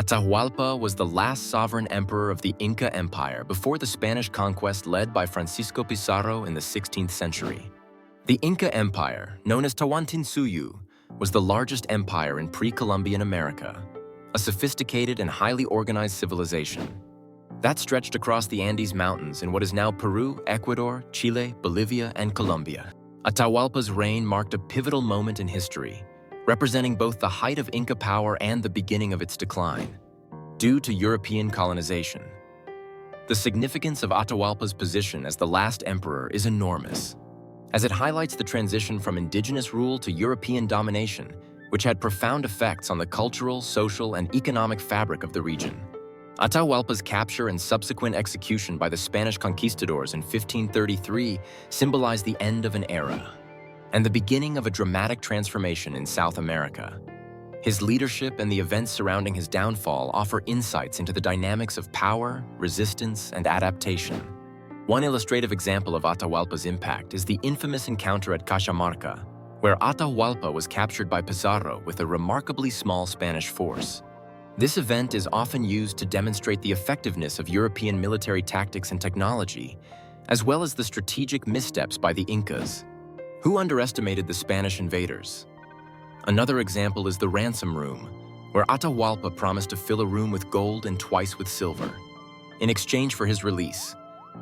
Atahualpa was the last sovereign emperor of the Inca Empire before the Spanish conquest led by Francisco Pizarro in the 16th century. The Inca Empire, known as Tawantinsuyu, was the largest empire in pre-Columbian America, a sophisticated and highly organized civilization that stretched across the Andes Mountains in what is now Peru, Ecuador, Chile, Bolivia, and Colombia. Atahualpa's reign marked a pivotal moment in history, representing both the height of Inca power and the beginning of its decline, due to European colonization. The significance of Atahualpa's position as the last emperor is enormous, as it highlights the transition from indigenous rule to European domination, which had profound effects on the cultural, social, and economic fabric of the region. Atahualpa's capture and subsequent execution by the Spanish conquistadors in 1533 symbolized the end of an era and the beginning of a dramatic transformation in South America. His leadership and the events surrounding his downfall offer insights into the dynamics of power, resistance, and adaptation. One illustrative example of Atahualpa's impact is the infamous encounter at Cajamarca, where Atahualpa was captured by Pizarro with a remarkably small Spanish force. This event is often used to demonstrate the effectiveness of European military tactics and technology, as well as the strategic missteps by the Incas, who underestimated the Spanish invaders. Another example is the ransom room, where Atahualpa promised to fill a room with gold and twice with silver, in exchange for his release,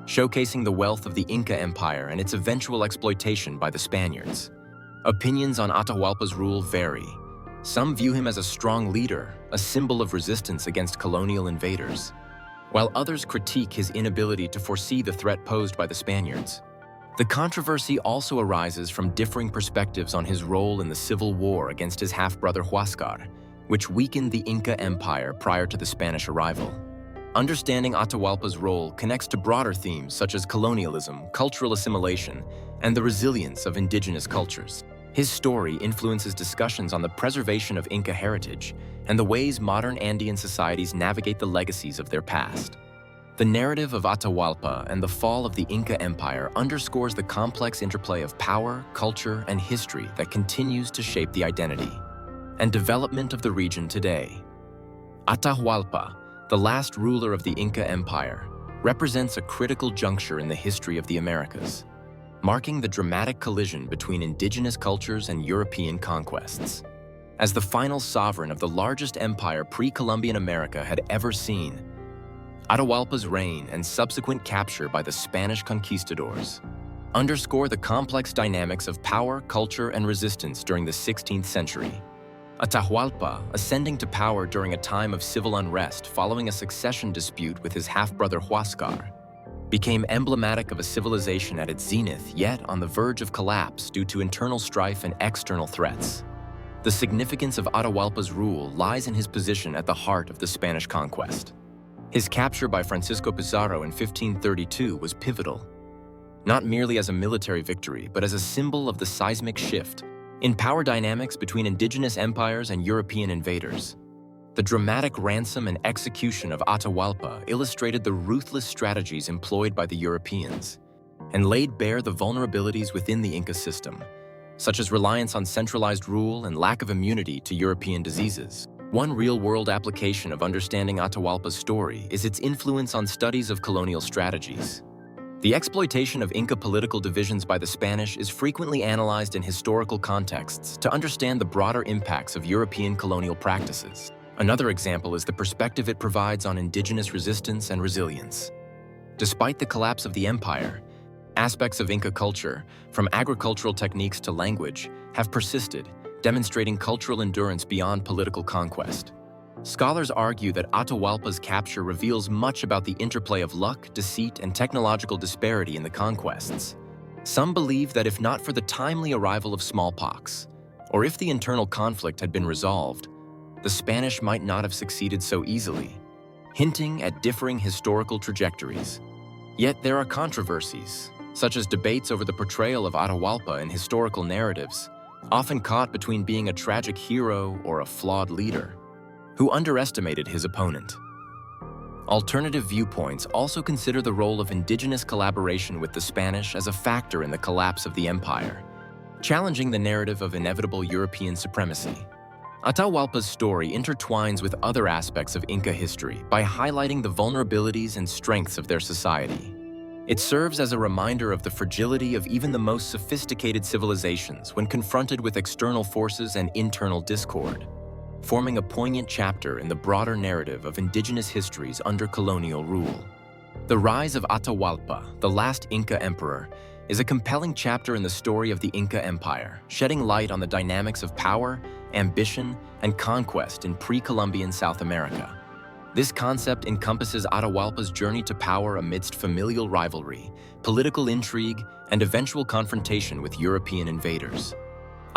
showcasing the wealth of the Inca Empire and its eventual exploitation by the Spaniards. Opinions on Atahualpa's rule vary. Some view him as a strong leader, a symbol of resistance against colonial invaders, while others critique his inability to foresee the threat posed by the Spaniards. The controversy also arises from differing perspectives on his role in the civil war against his half-brother Huáscar, which weakened the Inca Empire prior to the Spanish arrival. Understanding Atahualpa's role connects to broader themes such as colonialism, cultural assimilation, and the resilience of indigenous cultures. His story influences discussions on the preservation of Inca heritage and the ways modern Andean societies navigate the legacies of their past. The narrative of Atahualpa and the fall of the Inca Empire underscores the complex interplay of power, culture, and history that continues to shape the identity and development of the region today. Atahualpa, the last ruler of the Inca Empire, represents a critical juncture in the history of the Americas, marking the dramatic collision between indigenous cultures and European conquests. As the final sovereign of the largest empire pre-Columbian America had ever seen, Atahualpa's reign and subsequent capture by the Spanish conquistadors underscore the complex dynamics of power, culture, and resistance during the 16th century. Atahualpa, ascending to power during a time of civil unrest following a succession dispute with his half-brother Huáscar, became emblematic of a civilization at its zenith, yet on the verge of collapse due to internal strife and external threats. The significance of Atahualpa's rule lies in his position at the heart of the Spanish conquest. His capture by Francisco Pizarro in 1532 was pivotal, not merely as a military victory, but as a symbol of the seismic shift in power dynamics between indigenous empires and European invaders. The dramatic ransom and execution of Atahualpa illustrated the ruthless strategies employed by the Europeans and laid bare the vulnerabilities within the Inca system, such as reliance on centralized rule and lack of immunity to European diseases. One real-world application of understanding Atahualpa's story is its influence on studies of colonial strategies. The exploitation of Inca political divisions by the Spanish is frequently analyzed in historical contexts to understand the broader impacts of European colonial practices. Another example is the perspective it provides on indigenous resistance and resilience. Despite the collapse of the empire, aspects of Inca culture, from agricultural techniques to language, have persisted, demonstrating cultural endurance beyond political conquest. Scholars argue that Atahualpa's capture reveals much about the interplay of luck, deceit, and technological disparity in the conquests. Some believe that if not for the timely arrival of smallpox, or if the internal conflict had been resolved, the Spanish might not have succeeded so easily, hinting at differing historical trajectories. Yet there are controversies, such as debates over the portrayal of Atahualpa in historical narratives, often caught between being a tragic hero or a flawed leader who underestimated his opponent. Alternative viewpoints also consider the role of indigenous collaboration with the Spanish as a factor in the collapse of the empire, challenging the narrative of inevitable European supremacy. Atahualpa's story intertwines with other aspects of Inca history by highlighting the vulnerabilities and strengths of their society. It serves as a reminder of the fragility of even the most sophisticated civilizations when confronted with external forces and internal discord, forming a poignant chapter in the broader narrative of indigenous histories under colonial rule. The rise of Atahualpa, the last Inca emperor, is a compelling chapter in the story of the Inca Empire, shedding light on the dynamics of power, ambition, and conquest in pre-Columbian South America. This concept encompasses Atahualpa's journey to power amidst familial rivalry, political intrigue, and eventual confrontation with European invaders.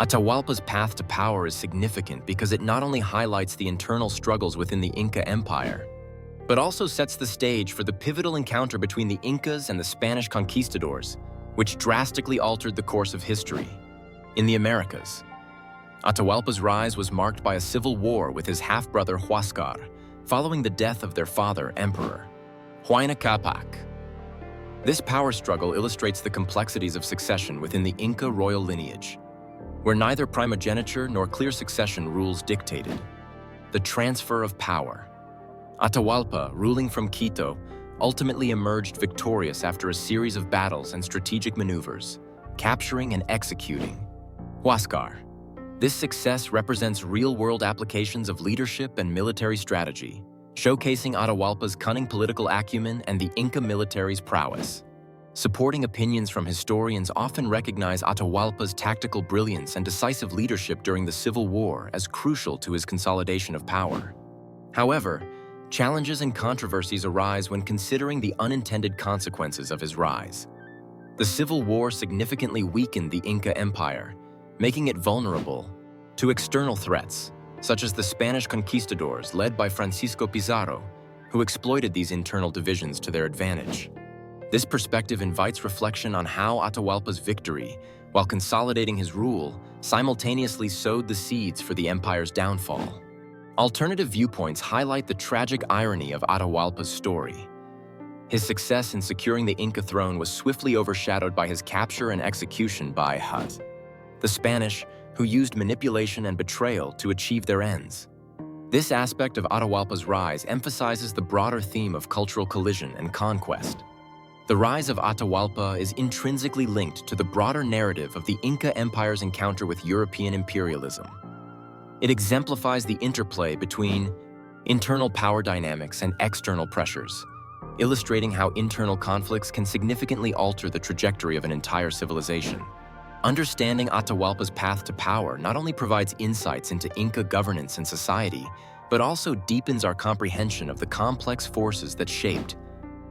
Atahualpa's path to power is significant because it not only highlights the internal struggles within the Inca Empire, but also sets the stage for the pivotal encounter between the Incas and the Spanish conquistadors, which drastically altered the course of history. In the Americas, Atahualpa's rise was marked by a civil war with his half-brother Huáscar, following the death of their father, Emperor Huayna Capac. This power struggle illustrates the complexities of succession within the Inca royal lineage, where neither primogeniture nor clear succession rules dictated. The transfer of power. Atahualpa, ruling from Quito, ultimately emerged victorious after a series of battles and strategic maneuvers, capturing and executing Huáscar. This success represents real-world applications of leadership and military strategy, showcasing Atahualpa's cunning political acumen and the Inca military's prowess. Supporting opinions from historians often recognize Atahualpa's tactical brilliance and decisive leadership during the Civil War as crucial to his consolidation of power. However, challenges and controversies arise when considering the unintended consequences of his rise. The Civil War significantly weakened the Inca Empire, making it vulnerable to external threats, such as the Spanish conquistadors led by Francisco Pizarro, who exploited these internal divisions to their advantage. This perspective invites reflection on how Atahualpa's victory, while consolidating his rule, simultaneously sowed the seeds for the empire's downfall. Alternative viewpoints highlight the tragic irony of Atahualpa's story. His success in securing the Inca throne was swiftly overshadowed by his capture and execution by the Spanish, who used manipulation and betrayal to achieve their ends. This aspect of Atahualpa's rise emphasizes the broader theme of cultural collision and conquest. The rise of Atahualpa is intrinsically linked to the broader narrative of the Inca Empire's encounter with European imperialism. It exemplifies the interplay between internal power dynamics and external pressures, illustrating how internal conflicts can significantly alter the trajectory of an entire civilization. Understanding Atahualpa's path to power not only provides insights into Inca governance and society, but also deepens our comprehension of the complex forces that shaped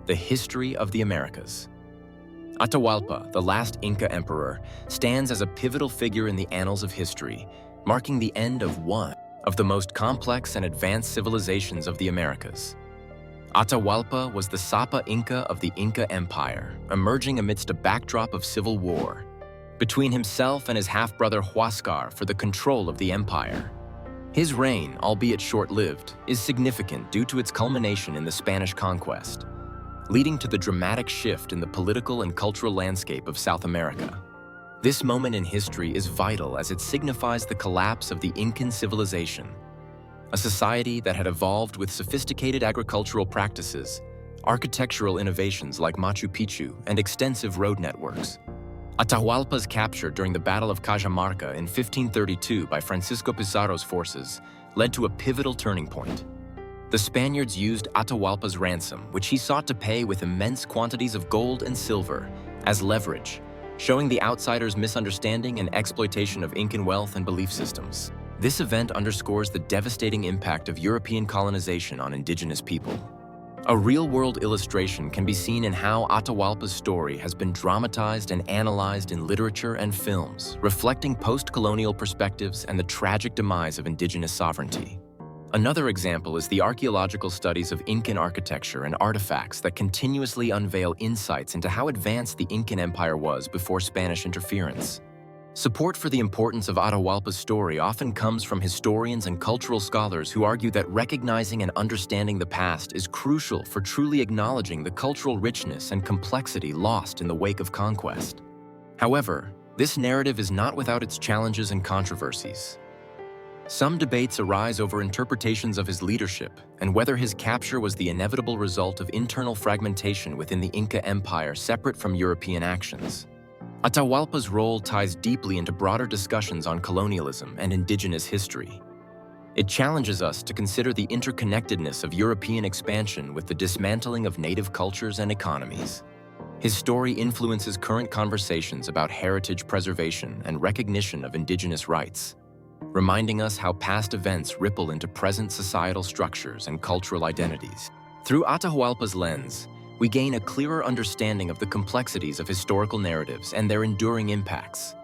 the history of the Americas. Atahualpa, the last Inca emperor, stands as a pivotal figure in the annals of history, marking the end of one of the most complex and advanced civilizations of the Americas. Atahualpa was the Sapa Inca of the Inca Empire, emerging amidst a backdrop of civil war between himself and his half-brother Huáscar for the control of the empire. His reign, albeit short-lived, is significant due to its culmination in the Spanish conquest, leading to the dramatic shift in the political and cultural landscape of South America. This moment in history is vital as it signifies the collapse of the Incan civilization, a society that had evolved with sophisticated agricultural practices, architectural innovations like Machu Picchu, and extensive road networks. Atahualpa's capture during the Battle of Cajamarca in 1532 by Francisco Pizarro's forces led to a pivotal turning point. The Spaniards used Atahualpa's ransom, which he sought to pay with immense quantities of gold and silver, as leverage, showing the outsiders' misunderstanding and exploitation of Incan wealth and belief systems. This event underscores the devastating impact of European colonization on indigenous people. A real-world illustration can be seen in how Atahualpa's story has been dramatized and analyzed in literature and films, reflecting post-colonial perspectives and the tragic demise of indigenous sovereignty. Another example is the archaeological studies of Incan architecture and artifacts that continuously unveil insights into how advanced the Incan Empire was before Spanish interference. Support for the importance of Atahualpa's story often comes from historians and cultural scholars who argue that recognizing and understanding the past is crucial for truly acknowledging the cultural richness and complexity lost in the wake of conquest. However, this narrative is not without its challenges and controversies. Some debates arise over interpretations of his leadership and whether his capture was the inevitable result of internal fragmentation within the Inca Empire separate from European actions. Atahualpa's role ties deeply into broader discussions on colonialism and indigenous history. It challenges us to consider the interconnectedness of European expansion with the dismantling of native cultures and economies. His story influences current conversations about heritage preservation and recognition of indigenous rights, reminding us how past events ripple into present societal structures and cultural identities. Through Atahualpa's lens, we gain a clearer understanding of the complexities of historical narratives and their enduring impacts.